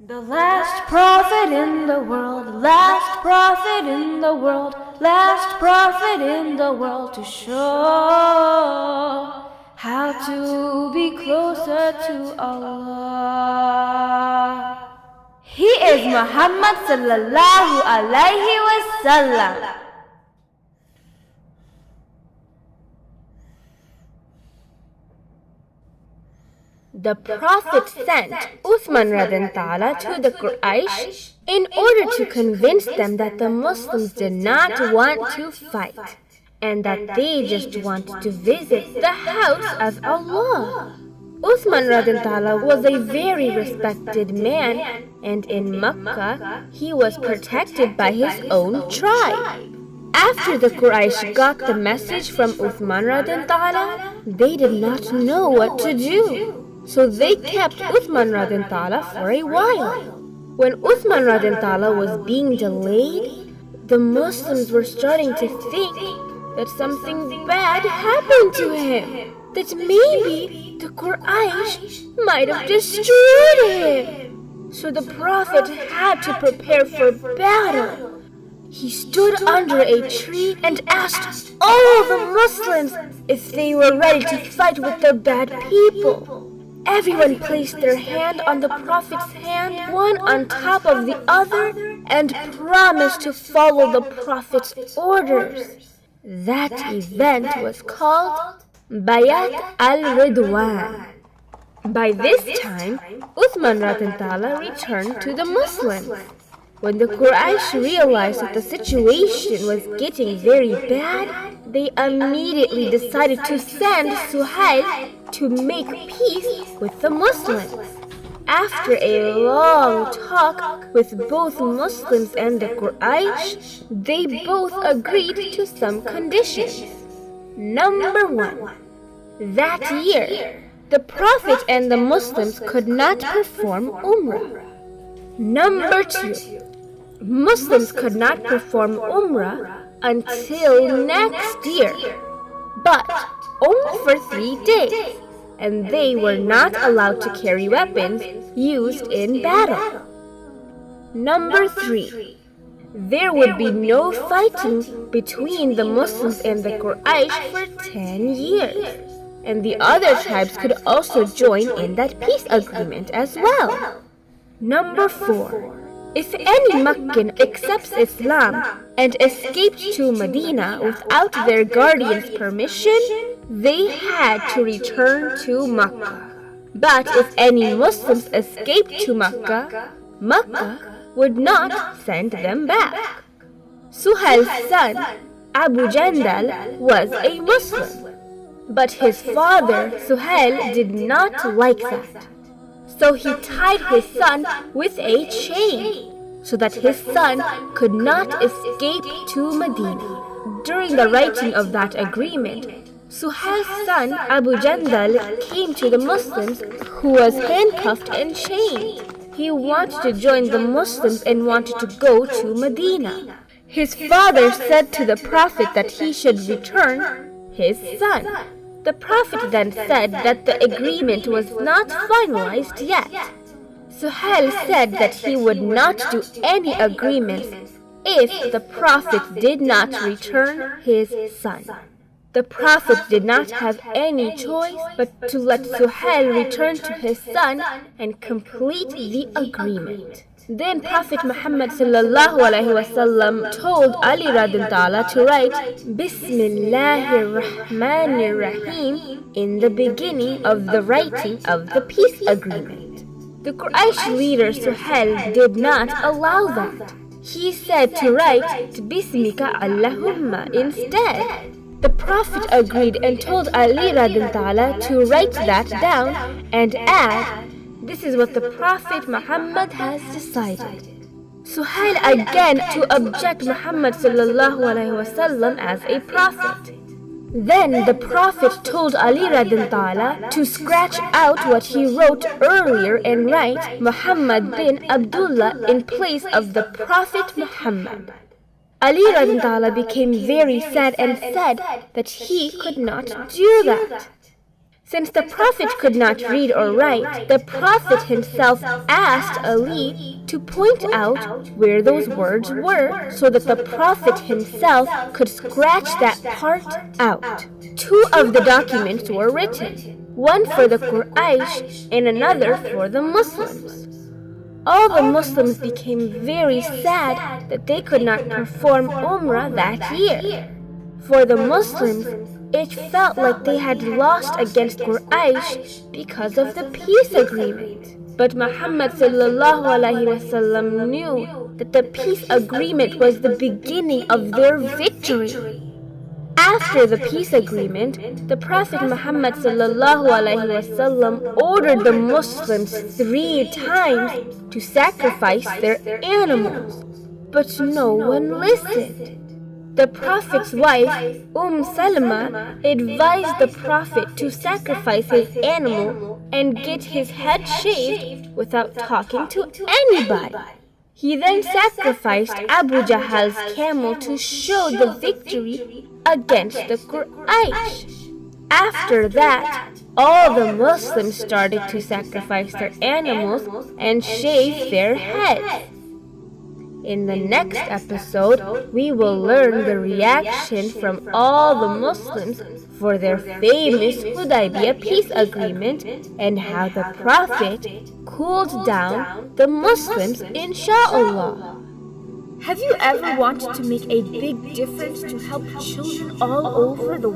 The last prophet in the world, last prophet in the world, last prophet in the world to show how to be closer to Allah. He is Muhammad sallallahu alayhi wasallam. The Prophet sent Uthman radhiyallahu to the Quraysh in order to convince them that the Muslims did not want to fight and that they just wanted to visit the house of Allah. Uthman radhiyallahu was a very respected man, and in Mecca he was protected by his own tribe. After the Quraysh got the message from Uthman radhiyallahu, they did not know what to do. So they kept Uthman radhiyallahu for a while. When Uthman radhiyallahu was being delayed, the Muslims were starting to think that something bad happened to him, that maybe the Quraysh might have destroyed him. So the Prophet had to prepare for battle. He stood under a tree and asked all the Muslims if they were ready to fight with the bad people. Everyone placed their hand on the Prophet's hand, one on top of the other, and promised to follow the Prophet's orders. That event was called Bayat al-Ridwan. By this time, Uthman radhiyallahu returned to the Muslims. When the Quraysh realized that the situation was getting very bad, they immediately decided to send Suhail to make peace with the Muslims. After a long talk with both Muslims and the Quraysh, they both agreed to some conditions. Number 1. That year, the Prophet and the Muslims could not perform Umrah. Number 2. Muslims could not perform Umrah until next year, but only for 3 days, and they were not allowed to carry weapons used in battle. Number 3. There would be no fighting between the Muslims and the Quraysh for 10 years, and the other tribes could also join in that peace agreement as well. Number 4. If any Meccan accepts Islam and escaped to Medina without their guardian's permission, they had to return to Mecca. But if any Muslims escaped to Mecca, Mecca would not send them back. Suhail's son, Abu Jandal, was a Muslim, but his father, Suhail, did not like that. So he tied his son with a chain so that his son could not escape to Medina. During the writing of that agreement, Suhail's son Abu Jandal came to the Muslims, who was handcuffed and chained. He wanted to join the Muslims and wanted to go to Medina. His father said to the Prophet that he should return his son. The Prophet then said that the agreement was not finalized yet. Suhail said that he would not do any agreements if the Prophet did not return his son. The Prophet did not have any choice but to let Suhail return to his son and complete the agreement. Then Prophet Muhammad sallallahu alaihi wasallam told Ali radhiyallahu to write Bismillahir Rahmanir Rahim in the beginning of the writing of the peace agreement. The Quraysh leader Suhail did not allow that. He said to write Bismika Allahumma instead. The Prophet agreed and told Ali radhiyallahu to write that down and add, "This is what the Prophet Muhammad has decided." Suhail again to object Muhammad sallallahu alaihi wasallam as a prophet. Then the Prophet told Ali radhiyallahu to scratch out what he wrote earlier and write Muhammad bin Abdullah in place of the Prophet Muhammad. Ali radhiyallahu became very sad and said that he could not do that. Since the Prophet could not read or write, the Prophet himself asked Ali to point out where those words were so that the Prophet himself could scratch that part out. 2 of the documents were written, one for the Quraysh and another for the Muslims. All the Muslims became very sad that they could not perform Umrah that year. For the Muslims, it felt like they had lost against Quraysh because of the peace agreement. But Muhammad ﷺ knew that the peace agreement was the beginning of their victory. After the peace agreement, the Prophet Muhammad ﷺ ordered the Muslims 3 times to sacrifice their animals, but no one listened. The Prophet's wife, Salama, advised the Prophet to sacrifice his animal and get his head shaved without talking to anybody. He then sacrificed Abu Jahl's camel to show the victory against the Quraysh. After that, all the Muslims started to sacrifice their animals and shave their heads. In the next episode, we will learn the reaction from all the Muslims for their famous Hudalibiyah peace agreement and how the Prophet cooled down the Muslims, inshallah. Have you ever wanted to make a big difference to help children all over the world?